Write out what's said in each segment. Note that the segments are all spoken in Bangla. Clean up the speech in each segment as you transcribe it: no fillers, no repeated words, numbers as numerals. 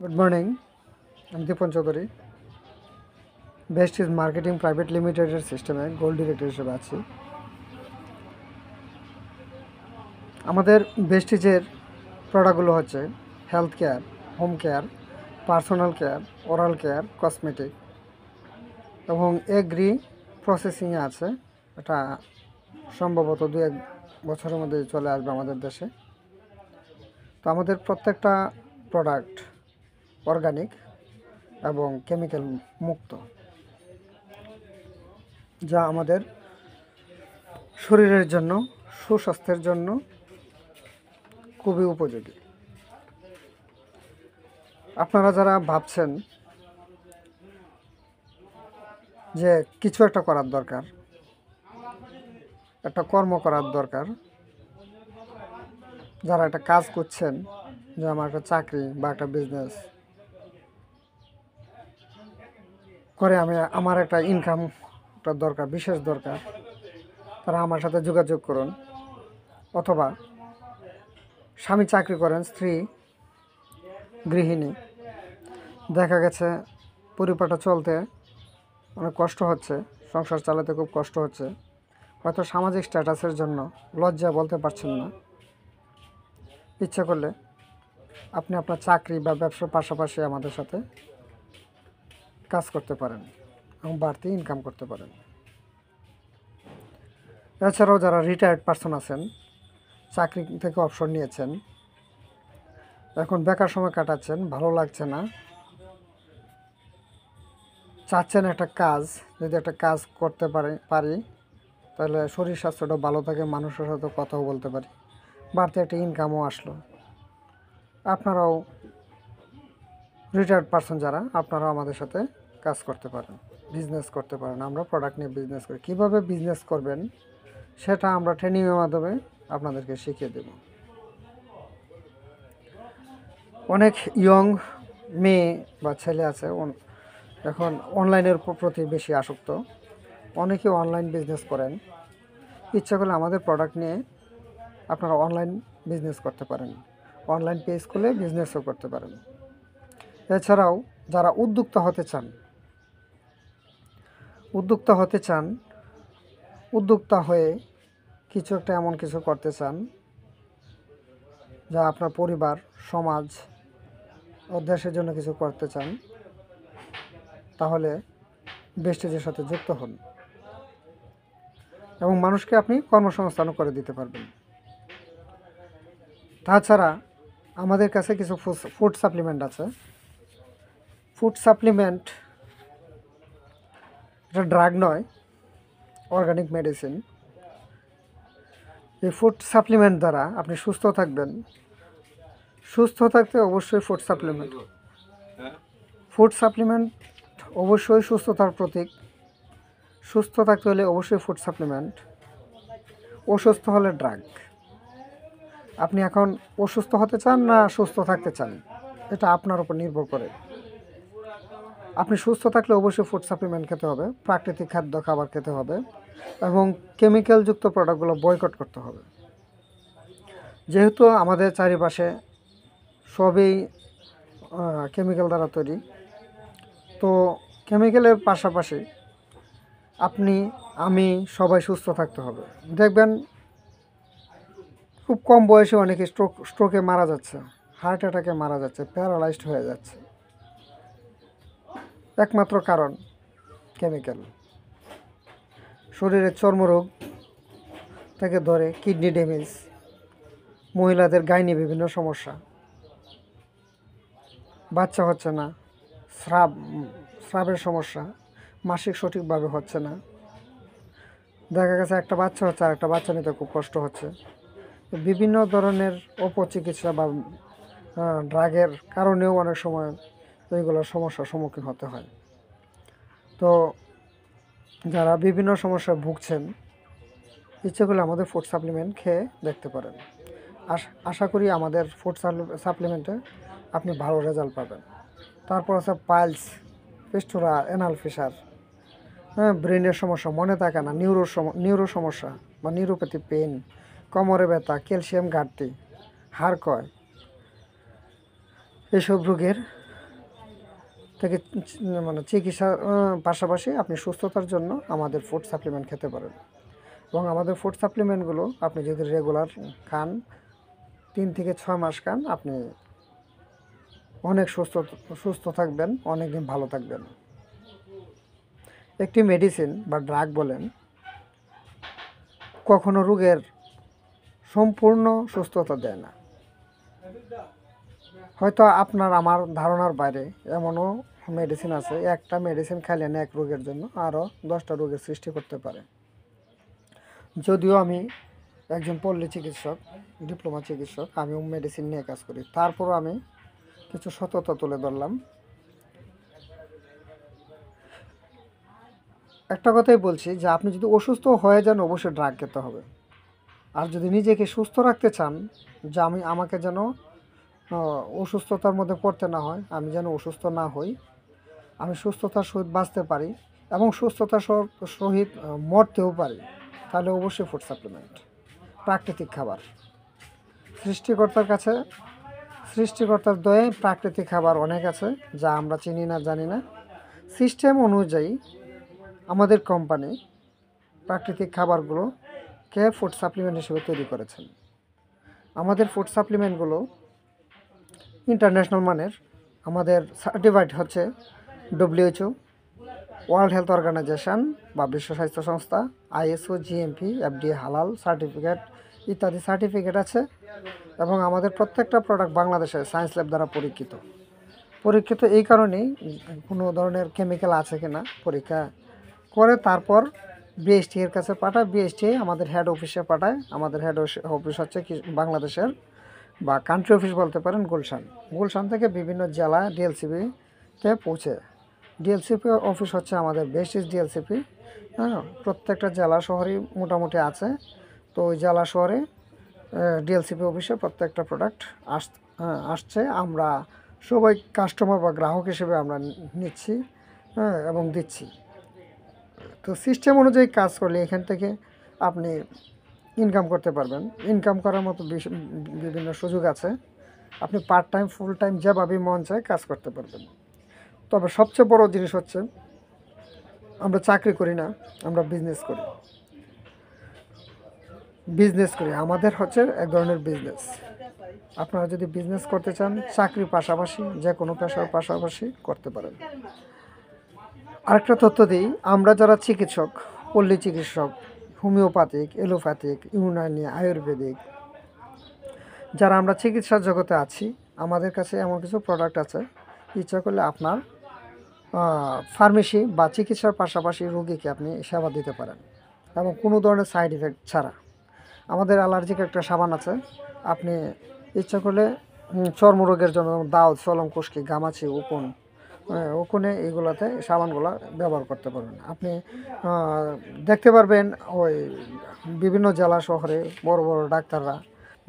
গুড মর্নিং, আমি Dipan Chowdhury. Best is marketing private লিমিটেডের সিস্টেমে গোল্ড ডিরেক্টর হিসেবে আছি। আমাদের বেস্টিজের প্রোডাক্টগুলো হচ্ছে health care, home care, personal care, oral care, cosmetic এবং এগ্রি প্রসেসিংয়ে আছে। এটা সম্ভবত 2-1 বছরের মধ্যে চলে আসবে আমাদের দেশে। তো আমাদের প্রত্যেকটা প্রোডাক্ট অর্গানিক এবং কেমিক্যাল মুক্ত, যা আমাদের শরীরের জন্য, সুস্বাস্থ্যের জন্য খুবই উপযোগী। আপনারা যারা ভাবছেন যে কিছু একটা করার দরকার, একটা কর্ম করার দরকার, যারা একটা কাজ করছেন, যে আমার একটা চাকরি বা একটা বিজনেস করে আমার একটা ইনকাম দরকার, বিশেষ দরকার, তারা আমার সাথে যোগাযোগ করুন। অথবা স্বামী চাকরি করেন, স্ত্রী গৃহিণী, দেখা গেছে পরিবারটা চলতে অনেক কষ্ট হচ্ছে, সংসার চালাতে খুব কষ্ট হচ্ছে, হয়তো সামাজিক স্ট্যাটাসের জন্য লজ্জা বলতে পারছেন না। ইচ্ছা করলে আপনি আপনার চাকরি বা ব্যবসার পাশাপাশি আমাদের সাথে কাজ করতে পারেন এবং বাড়তি ইনকাম করতে পারেন। এছাড়াও যারা রিটায়ার্ড পারসন আছেন, চাকরি থেকে অবসর নিয়েছেন, এখন বেকার সময় কাটাচ্ছেন, ভালো লাগছে না, চাচ্ছেন একটা কাজ, যদি একটা কাজ করতে পারি তাহলে শরীর স্বাস্থ্যটা ভালো থাকে, মানুষের সাথে কথাও বলতে পারি, বাড়তি একটা ইনকামও আসলো। আপনারাও রিটায়ার্ড পারসন যারা, আপনারাও আমাদের সাথে কাজ করতে পারেন, বিজনেস করতে পারেন। আমরা প্রোডাক্ট নিয়ে বিজনেস করি। কীভাবে বিজনেস করবেন সেটা আমরা ট্রেনিংয়ের মাধ্যমে আপনাদেরকে শিখিয়ে দেব। অনেক ইয়ং মেয়ে বা ছেলে আছে এখন অনলাইনের প্রতি বেশি আসক্ত। অনেকে অনলাইন বিজনেস করেন। ইচ্ছা করলে আমাদের প্রোডাক্ট নিয়ে আপনারা অনলাইন বিজনেস করতে পারেন, অনলাইন পেজ খুলে বিজনেসও করতে পারেন। এছাড়াও যারা উদ্যোক্তা হতে চান, উদ্যোক্তা হয়ে কিছু একটা এমন কিছু করতে চান যা আপনার পরিবার, সমাজ ও দেশের জন্য কিছু করতে চান, তাহলে বেস্টেজের সাথে যুক্ত হন এবং মানুষকে আপনি কর্মসংস্থানও করে দিতে পারবেন। তাছাড়া আমাদের কাছে কিছু ফুড সাপ্লিমেন্ট আছে। ফুড সাপ্লিমেন্ট এটা ড্রাগ নয়, অর্গানিক মেডিসিন। এই ফুড সাপ্লিমেন্ট দ্বারা আপনি সুস্থ থাকবেন। সুস্থ থাকতে অবশ্যই ফুড সাপ্লিমেন্ট অবশ্যই সুস্থতার প্রতীক। সুস্থ থাকতে হলে অবশ্যই ফুড সাপ্লিমেন্ট, অসুস্থ হলে ড্রাগ। আপনি এখন অসুস্থ হতে চান না সুস্থ থাকতে চান, এটা আপনার উপর নির্ভর করে। আপনি সুস্থ থাকলে অবশ্যই ফুড সাপ্লিমেন্ট খেতে হবে, প্রাকৃতিক খাদ্য খাবার খেতে হবে এবং কেমিক্যালযুক্ত প্রোডাক্টগুলো বয়কট করতে হবে। যেহেতু আমাদের চারিপাশে সবই কেমিক্যাল দ্বারা তৈরি, তো কেমিক্যালের পাশাপাশি আপনি, আমি, সবাই সুস্থ থাকতে হবে। দেখবেন খুব কম বয়সে অনেকে স্ট্রোকে মারা যাচ্ছে, হার্ট অ্যাটাকে মারা যাচ্ছে, প্যারালাইজড হয়ে যাচ্ছে। একমাত্র কারণ কেমিক্যাল। শরীরের চর্মরোগ থেকে ধরে কিডনি ড্যামেজ, মহিলাদের গাইনি বিভিন্ন সমস্যা, বাচ্চা হচ্ছে না, স্রাবের সমস্যা, মাসিক সঠিকভাবে হচ্ছে না, দেখা গেছে একটা বাচ্চা হচ্ছে আর একটা বাচ্চা নিতে খুব কষ্ট হচ্ছে। বিভিন্ন ধরনের অপচিকিৎসা বা ড্রাগের কারণেও অনেক সময় এইগুলোর সমস্যার সম্মুখীন হতে হয়। তো যারা বিভিন্ন সমস্যায় ভুগছেন, ইচ্ছে করলে আমাদের ফুড সাপ্লিমেন্ট খেয়ে দেখতে পারেন। আশা করি আমাদের ফুড সাপ্লিমেন্টে আপনি ভালো রেজাল্ট পাবেন। তারপর আছে পাইলস, ফিস্টুলা, অ্যানাল ফিসার, ব্রেনের সমস্যা, মনে থাকে না, নিউরো সমস্যা বা নিউরোপ্যাথি পেন, কোমরে ব্যথা, ক্যালসিয়াম ঘাটতি, হাড় ক্ষয়, এসব রোগের থেকে মানে চিকিৎসার পাশাপাশি আপনি সুস্থতার জন্য আমাদের ফুড সাপ্লিমেন্ট খেতে পারেন। এবং আমাদের ফুড সাপ্লিমেন্টগুলো আপনি যদি রেগুলার খান, 3 থেকে 6 মাস খান, আপনি অনেক সুস্থ থাকবেন, অনেক দিন ভালো থাকবেন। একটি মেডিসিন বা ড্রাগ বলেন কখনো রোগের সম্পূর্ণ সুস্থতা দেয় না। হয়তো আপনার আমার ধারণার বাইরে এমনও মেডিসিন আছে, একটা মেডিসিন খাইলেন এক রোগের জন্য আরও 10টা রোগের সৃষ্টি করতে পারে। যদিও আমি একজন পল্লী চিকিৎসক, ডিপ্লোমা চিকিৎসক, আমি মেডিসিন নিয়ে কাজ করি, তারপরও আমি কিছু সততা তুলে ধরলাম। একটা কথাই বলছি যে আপনি যদি অসুস্থ হয়ে যান অবশ্যই ড্রাগ খেতে হবে। আর যদি নিজেকে সুস্থ রাখতে চান, যে আমাকে যেন অসুস্থতার মধ্যে পড়তে না হয়, আমি যেন অসুস্থ না হই, আমি সুস্থতার সহিত বাঁচতে পারি এবং সুস্থতার সহিত মরতেও পারি, তাহলে অবশ্যই ফুড সাপ্লিমেন্ট, প্রাকৃতিক খাবার। সৃষ্টিকর্তার দয়ে প্রাকৃতিক খাবার অনেক আছে যা আমরা চিনি না, জানি না। সিস্টেম অনুযায়ী আমাদের কোম্পানি প্রাকৃতিক খাবারগুলোকে ফুড সাপ্লিমেন্ট হিসেবে তৈরি করেছেন। আমাদের ফুড সাপ্লিমেন্টগুলো ইন্টারন্যাশনাল মানের, আমাদের সার্টিফাইড হচ্ছে WHO, ওয়ার্ল্ড হেলথ অর্গানাইজেশন বা বিশ্ব স্বাস্থ্য সংস্থা, ISO, GMP, FDA হালাল সার্টিফিকেট ইত্যাদি সার্টিফিকেট আছে। এবং আমাদের প্রত্যেকটা প্রোডাক্ট বাংলাদেশের সায়েন্স ল্যাব দ্বারা পরীক্ষিত এই কারণেই কোনো ধরনের কেমিক্যাল আছে কিনা পরীক্ষা করে তারপর BST এর কাছে পাঠায়। BST আমাদের হেড অফিসে পাঠায়। আমাদের হেড অফিস হচ্ছে বাংলাদেশের বা কান্ট্রি অফিস বলতে পারেন গুলশান থেকে বিভিন্ন জেলা DLCP-তে পৌঁছে। DLCP অফিস হচ্ছে আমাদের বেস্টিজ DLCP, হ্যাঁ, প্রত্যেকটা জেলা শহরেই মোটামুটি আছে। তো ওই জেলা শহরে DLCP অফিসে প্রত্যেকটা প্রোডাক্ট আসছে। আমরা সবাই কাস্টমার বা গ্রাহক হিসেবে আমরা নিচ্ছি, হ্যাঁ, এবং দিচ্ছি। তো সিস্টেম অনুযায়ী কাজ করলে এখান থেকে আপনি ইনকাম করতে পারবেন। ইনকাম করার মতো বিভিন্ন সুযোগ আছে। আপনি পার্ট টাইম, ফুল টাইম যেভাবে মন চায় কাজ করতে পারবেন। তবে সবচেয়ে বড় জিনিস হচ্ছে আমরা চাকরি করি না, আমরা বিজনেস করি। আমাদের হচ্ছে এক ধরনের বিজনেস। আপনারা যদি বিজনেস করতে চান, চাকরির পাশাপাশি যে কোনো পেশার পাশাপাশি করতে পারেন। আরেকটা তথ্য দিই, আমরা যারা চিকিৎসক, পল্লী চিকিৎসক, হোমিওপ্যাথিক, এলোপ্যাথিক, ইউনানি, আয়ুর্বেদিক, যারা আমরা চিকিৎসার জগতে আছি, আমাদের কাছে এমন কিছু প্রোডাক্ট আছে, ইচ্ছা করলে আপনার ফার্মেসি বা চিকিৎসার পাশাপাশি রোগীকে আপনি সেবা দিতে পারেন এবং কোনো ধরনের সাইড এফেক্ট ছাড়া। আমাদের অ্যালার্জিক একটা সাবান আছে, আপনি ইচ্ছা করলে চর্মরোগের জন্য দাউদ, চলম, খুশকি, গামাচি, উকুনে এইগুলোতে সাবানগুলো ব্যবহার করতে পারবেন। আপনি দেখতে পারবেন ওই বিভিন্ন জেলা শহরে বড় বড় ডাক্তাররা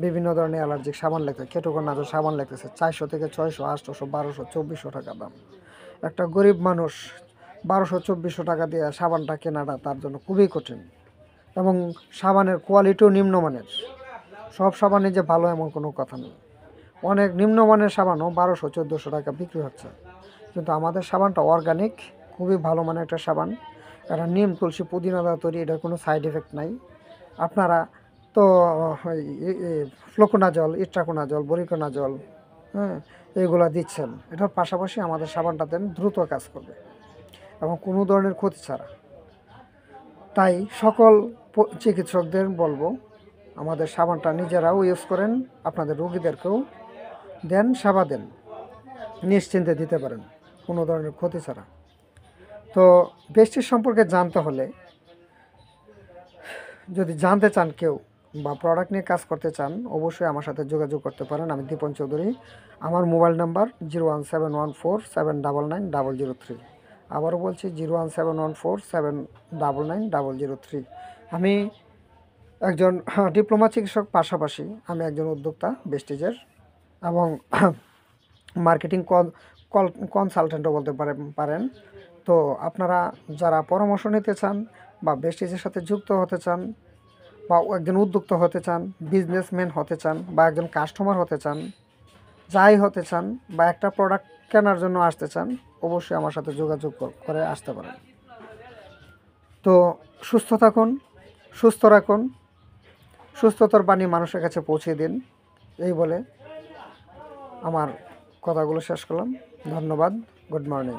বিভিন্ন ধরনের অ্যালার্জিক সাবান লিখতেছে, কেটোকোনাজল সাবান লিখতেছে 400 থেকে 600, 800, 1200, 2400 টাকা দাম। একটা গরিব মানুষ 1200-2400 টাকা দিয়ে সাবানটা কেনাটা তার জন্য খুবই কঠিন। এবং সাবানের কোয়ালিটিও নিম্নমানের। সব সাবানই যে ভালো এমন কোনো কথা নেই। অনেক নিম্নমানের সাবানও 1200-1400 টাকা বিক্রি হচ্ছে। কিন্তু আমাদের সাবানটা অর্গানিক, খুবই ভালো মানের একটা সাবান। এটা নিম, তুলসী, পুদিনা দ্বারা তৈরি, এটার কোনো সাইড এফেক্ট নাই। আপনারা তো ফ্লোকোনাজল, ইট্রাকোনাজল, বরিকোনাজল, হ্যাঁ, এইগুলো দিচ্ছেন। এটার পাশাপাশি আমাদের সাবানটা দেন, দ্রুত কাজ করবে এবং কোনো ধরনের ক্ষতি ছাড়া। তাই সকল চিকিৎসকদের বলবো আমাদের সাবানটা নিজেরাও ইউজ করেন, আপনাদের রোগীদেরকেও দেন, সেবা দেন, নিশ্চিন্তে দিতে পারেন কোনো ধরনের ক্ষতি ছাড়া। তো বেস্টিজ সম্পর্কে জানতে হলে, যদি জানতে চান কেউ বা প্রোডাক্ট নিয়ে কাজ করতে চান, অবশ্যই আমার সাথে যোগাযোগ করতে পারেন। আমি দীপন চৌধুরী। আমার মোবাইল নাম্বার 01714799003। আবারও বলছি 01714799003। আমি একজন ডিপ্লোমা চিকিৎসক, পাশাপাশি আমি একজন উদ্যোক্তা বেস্টিজের এবং মার্কেটিং কনসালটেন্টও বলতে পারেন। তো আপনারা যারা পরামর্শ নিতে চান বা বেস্টিজের সাথে যুক্ত হতে চান বা একজন উদ্যোক্তা হতে চান, বিজনেসম্যান হতে চান বা একজন কাস্টমার হতে চান, যাই হতে চান, বা একটা প্রোডাক্ট কেনার জন্য আসতে চান অবশ্যই আমার সাথে যোগাযোগ করে আসতে পারেন। তো সুস্থ থাকুন, সুস্থ রাখুন, সুস্থতার বাণী মানুষের কাছে পৌঁছে দিন, এই বলে আমার কথাগুলো শেষ করলাম। ধন্যবাদ। Good morning.